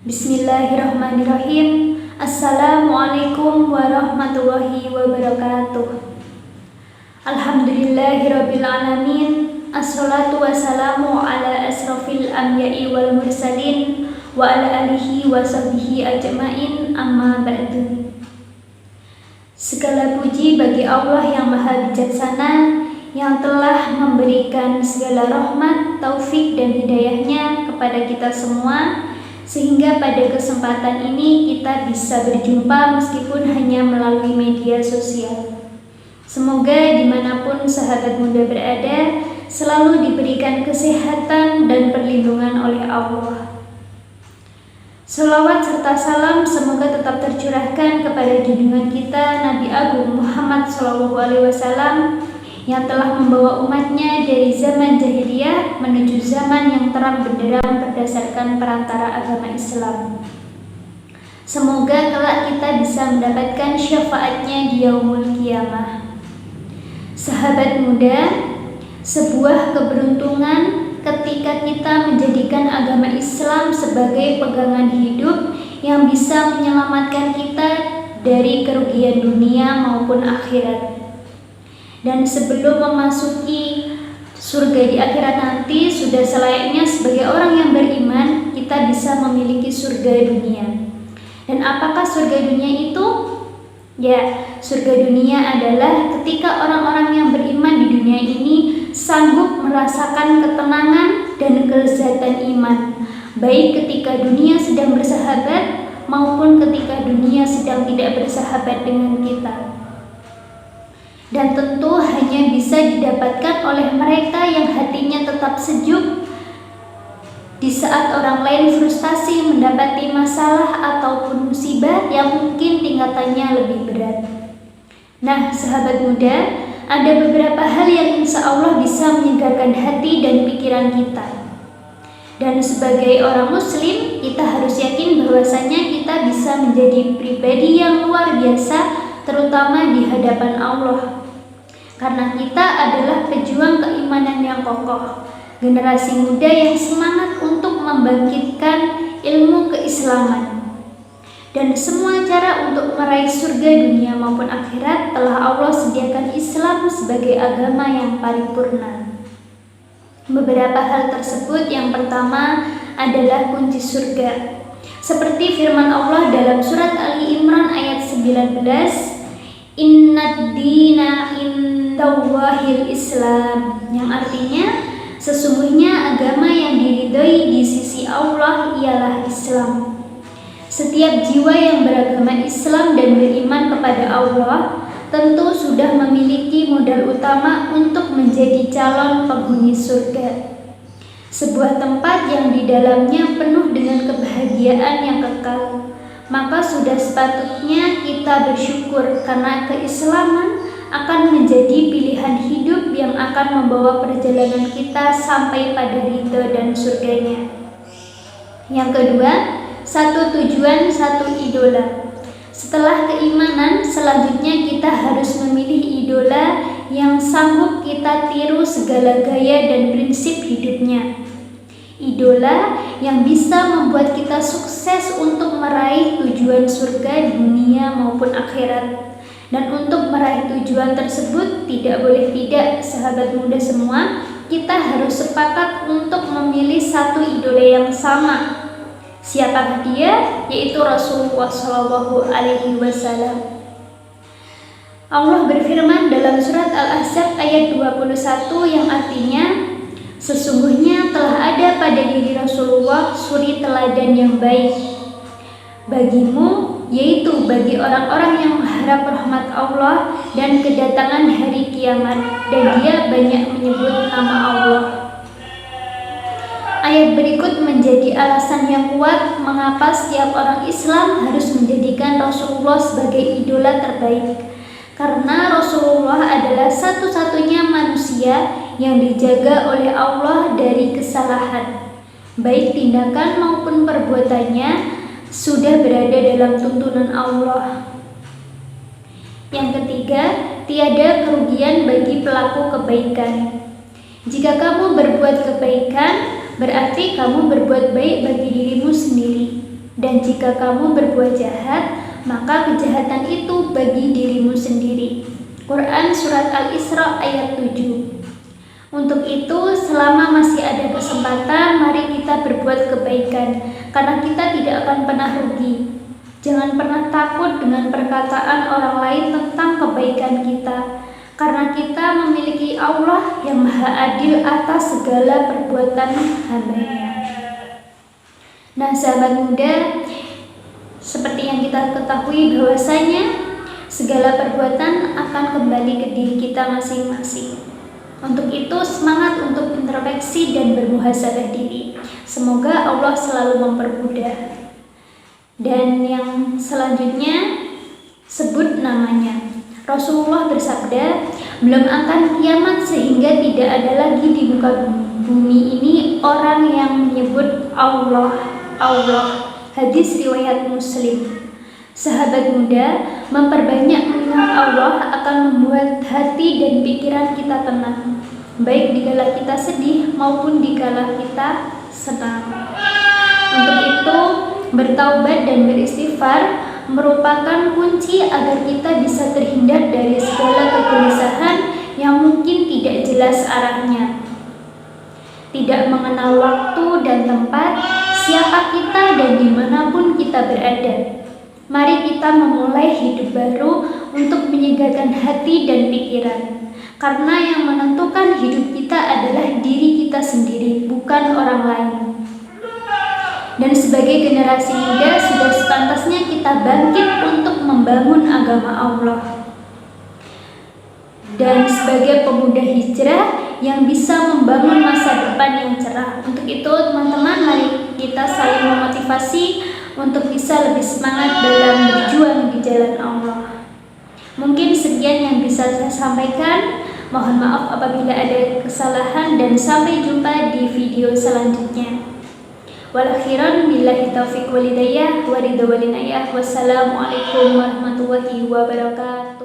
Bismillahirrahmanirrahim. Assalamualaikum warahmatullahi wabarakatuh. Alhamdulillahirabbil alamin. Assalatu wassalamu ala asrofil anbiya'i wal mursalin wa ala alihi wa sahbihi ajma'in, amma ba'du. Segala puji bagi Allah yang Maha Bijaksana, yang telah memberikan segala rahmat, taufik dan hidayahnya kepada kita semua, sehingga pada kesempatan ini kita bisa berjumpa meskipun hanya melalui media sosial. Semoga dimanapun sahabat muda berada, selalu diberikan kesehatan dan perlindungan oleh Allah. Selawat serta salam semoga tetap tercurahkan kepada junjungan kita Nabi Agung Muhammad SAW, yang telah membawa umatnya dari zaman jahiliyah menuju zaman yang terang benderang berdasarkan perantara agama Islam. Semoga kelak kita bisa mendapatkan syafaatnya di yaumul qiyamah. Sahabat muda, sebuah keberuntungan ketika kita menjadikan agama Islam sebagai pegangan hidup yang bisa menyelamatkan kita dari kerugian dunia maupun akhirat. Dan sebelum memasuki surga di akhirat nanti, sudah selayaknya sebagai orang yang beriman kita bisa memiliki surga dunia. Dan apakah surga dunia itu? Ya, surga dunia adalah ketika orang-orang yang beriman di dunia ini sanggup merasakan ketenangan dan kelezatan iman, baik ketika dunia sedang bersahabat maupun ketika dunia sedang tidak bersahabat dengan kita. Dan tentu hanya bisa didapatkan oleh mereka yang hatinya tetap sejuk di saat orang lain frustasi mendapati masalah ataupun musibah yang mungkin tingkatannya lebih berat. Nah, sahabat muda, ada beberapa hal yang insya Allah bisa menyegarkan hati dan pikiran kita. Dan sebagai orang muslim, kita harus yakin bahwasanya kita bisa menjadi pribadi yang luar biasa, terutama di hadapan Allah. Karena kita adalah pejuang keimanan yang kokoh, generasi muda yang semangat untuk membangkitkan ilmu keislaman. Dan semua cara untuk meraih surga dunia maupun akhirat telah Allah sediakan Islam sebagai agama yang paripurna. Beberapa hal tersebut, yang pertama adalah kunci surga. Seperti firman Allah dalam surat Ali Imran ayat 19, Innad dina indallahil Islam, yang artinya sesungguhnya agama yang diridhoi di sisi Allah ialah Islam. Setiap jiwa yang beragama Islam dan beriman kepada Allah tentu sudah memiliki modal utama untuk menjadi calon penghuni surga, sebuah tempat yang di dalamnya penuh dengan kebahagiaan yang kekal. Maka sudah sepatutnya kita bersyukur karena keislaman akan menjadi pilihan hidup yang akan membawa perjalanan kita sampai pada ridho dan surganya. Yang kedua, satu tujuan, satu idola. Setelah keimanan, selanjutnya kita harus memilih idola yang sanggup kita tiru segala gaya dan prinsip hidupnya. Idola yang bisa membuat kita sukses untuk meraih tujuan surga dunia maupun akhirat. Dan untuk meraih tujuan tersebut tidak boleh tidak, sahabat muda semua, kita harus sepakat untuk memilih satu idola yang sama. Siapakah dia? Yaitu Rasulullah SAW. Allah berfirman dalam surat Al-Ahzab ayat 21 yang artinya, sesungguhnya telah ada pada diri Rasulullah suri teladan yang baik bagimu, yaitu bagi orang-orang yang mengharap rahmat Allah dan kedatangan hari kiamat, dan dia banyak menyebut nama Allah. Ayat berikut menjadi alasan yang kuat mengapa setiap orang Islam harus menjadikan Rasulullah sebagai idola terbaik, karena Rasulullah adalah satu-satunya manusia yang dijaga oleh Allah dari kesalahan, baik tindakan maupun perbuatannya sudah berada dalam tuntunan Allah. Yang ketiga, tiada kerugian bagi pelaku kebaikan. Jika kamu berbuat kebaikan, berarti kamu berbuat baik bagi dirimu sendiri. Dan jika kamu berbuat jahat, maka kejahatan itu bagi dirimu sendiri. Quran Surat Al-Isra ayat 7. Untuk itu, selama masih ada kesempatan, mari kita berbuat kebaikan, karena kita tidak akan pernah rugi. Jangan pernah takut dengan perkataan orang lain tentang kebaikan kita, karena kita memiliki Allah yang Maha Adil atas segala perbuatan hamba-Nya. Nah, sahabat muda, seperti yang kita ketahui bahwasanya segala perbuatan akan kembali ke diri kita masing-masing. Untuk itu, semangat untuk introspeksi dan bermuhasabah diri. Semoga Allah selalu mempermudah. Dan yang selanjutnya, sebut namanya. Rasulullah bersabda, belum akan kiamat sehingga tidak ada lagi di muka bumi ini orang yang menyebut Allah, Allah. Hadis riwayat Muslim. Sahabat muda, memperbanyak mengingat Allah akan membuat hati dan pikiran kita tenang, baik dikala kita sedih maupun dikala kita senang. Untuk itu, bertaubat dan beristighfar merupakan kunci agar kita bisa terhindar dari segala kegelisahan yang mungkin tidak jelas arahnya. Tidak mengenal waktu dan tempat, siapa kita dan dimanapun kita berada. Mari kita memulai hidup baru untuk menyegarkan hati dan pikiran. Karena yang menentukan hidup kita adalah diri kita sendiri, bukan orang lain. Dan sebagai generasi muda, sudah sepantasnya kita bangkit untuk membangun agama Allah. Dan sebagai pemuda hijrah yang bisa membangun masa depan yang cerah. Untuk itu, teman-teman, mari kita saling memotivasi untuk bisa lebih semangat dalam berjuang di jalan Allah. Mungkin sekian yang bisa saya sampaikan. Mohon maaf apabila ada kesalahan dan sampai jumpa di video selanjutnya. Wal akhiran billahi taufiq wal hidayah wa ridha wal inayah. Wassalamualaikum warahmatullahi wabarakatuh.